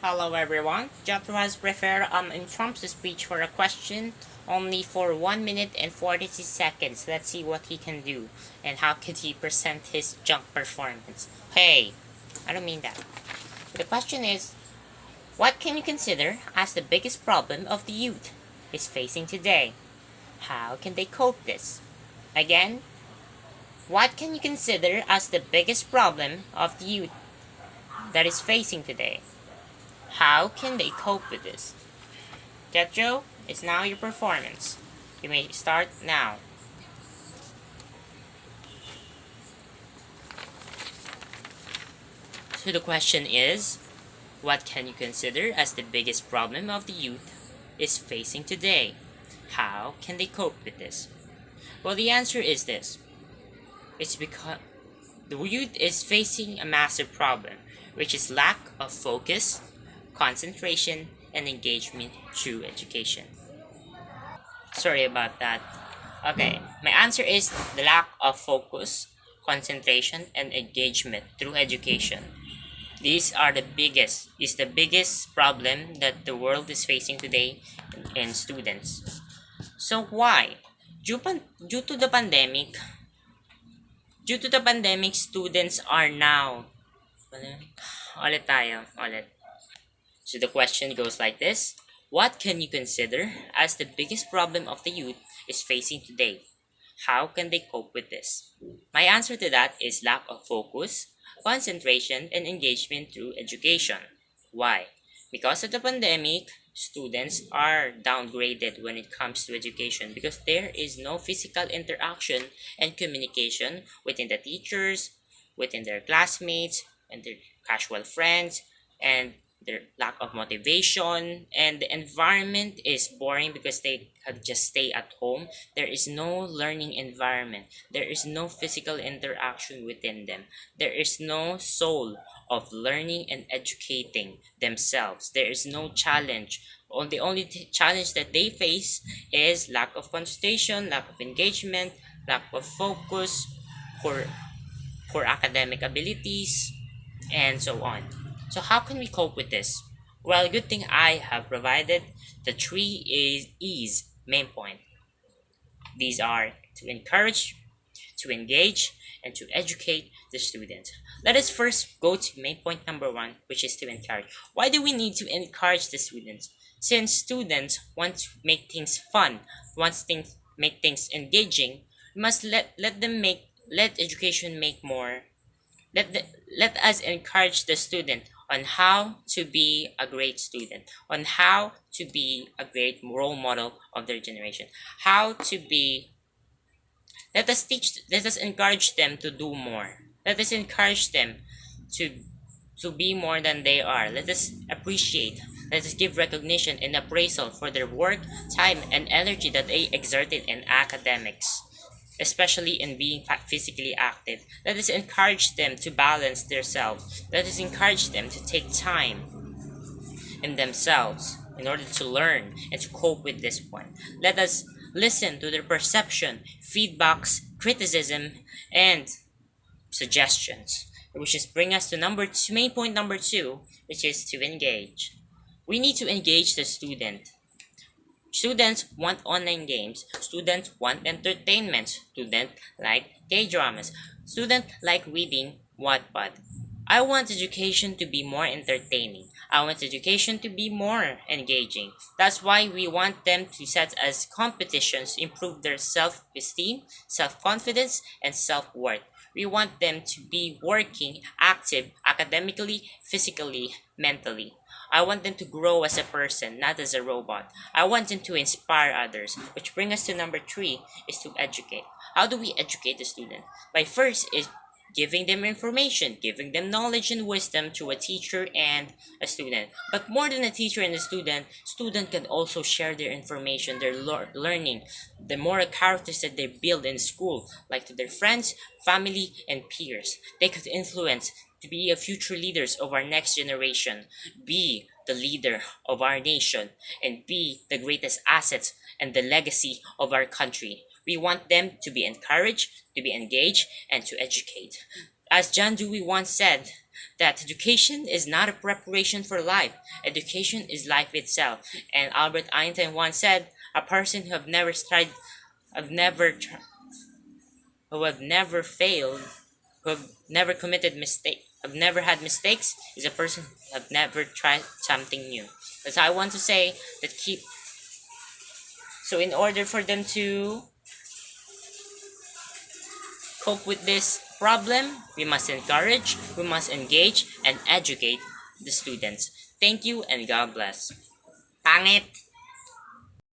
Hello everyone. Jethro has prepared in Trump's speech for a question only for 1 minute and 46 seconds. Let's see what he can do and how could he present his junk performance. Hey, I don't mean that. The question is, what can you consider as the biggest problem of the youth is facing today? How can they cope this? Again, what can you consider as the biggest problem of the youth that is facing today? How can they cope with this? Jetro, it's now your performance. You may start now. So the question is, what can you consider as the biggest problem of the youth is facing today? How can they cope with this? Well, the answer is this. It's because the youth is facing a massive problem, which is lack of focus, concentration, and engagement through education. Sorry about that. Okay, my answer is the lack of focus, concentration, and engagement through education. These are the biggest problem that the world is facing today in students. So why? Due to the pandemic, students are now. Ulit tayo, ulit. So the question goes like this. What can you consider as the biggest problem of the youth is facing today? How can they cope with this? My answer to that is lack of focus, concentration, and engagement through education. Why? Because of the pandemic, students are downgraded when it comes to education because there is no physical interaction and communication within the teachers, within their classmates, and their casual friends, and their lack of motivation, and the environment is boring because they have just stay at home. There is no learning environment, there is no physical interaction within them, there is no soul of learning and educating themselves, there is no challenge. The only challenge that they face is lack of concentration, lack of engagement, lack of focus, poor academic abilities, and so on. So how can we cope with this? Well, good thing I have provided the three E's main point. These are to encourage, to engage, and to educate the student. Let us first go to main point number one, which is to encourage. Why do we need to encourage the students? Since students want to make things fun, make things engaging, we must let education make more let the, let us encourage the student on how to be a great student, on how to be a great role model of their generation, how to be. Let us encourage them to do more. Let us encourage them to be more than they are. Let us appreciate. Let us give recognition and appraisal for their work, time, and energy that they exerted in academics, especially in being physically active. Let us encourage them to balance themselves. Let us encourage them to take time in themselves in order to learn and to cope with this point. Let us listen to their perception, feedbacks, criticism, and suggestions, which is bring us to main point number two, which is to engage. We need to engage the student. Students want online games. Students want entertainment. Students like K-dramas. Students like reading Wattpad. I want education to be more entertaining. I want education to be more engaging. That's why we want them to set as competitions, improve their self-esteem, self-confidence, and self-worth. We want them to be working, active, academically, physically, mentally. I want them to grow as a person, not as a robot. I want them to inspire others, which brings us to number three, is to educate. How do we educate the student? By first is giving them information, giving them knowledge and wisdom through a teacher and a student. But more than a teacher and a student can also share their information, their learning, the moral characters that they build in school, like to their friends, family, and peers. They could influence to be a future leaders of our next generation, be the leader of our nation, and be the greatest assets and the legacy of our country. We want them to be encouraged, to be engaged, and to educate. As John Dewey once said, that education is not a preparation for life. Education is life itself. And Albert Einstein once said, "A person have never, tr- who have never failed, who have never committed mistake, have never had mistakes, is a person who have never tried something new." That's how I want to say that keep. So in order for them to cope with this problem, we must encourage, we must engage, and educate the students. Thank you and God bless. Pangit!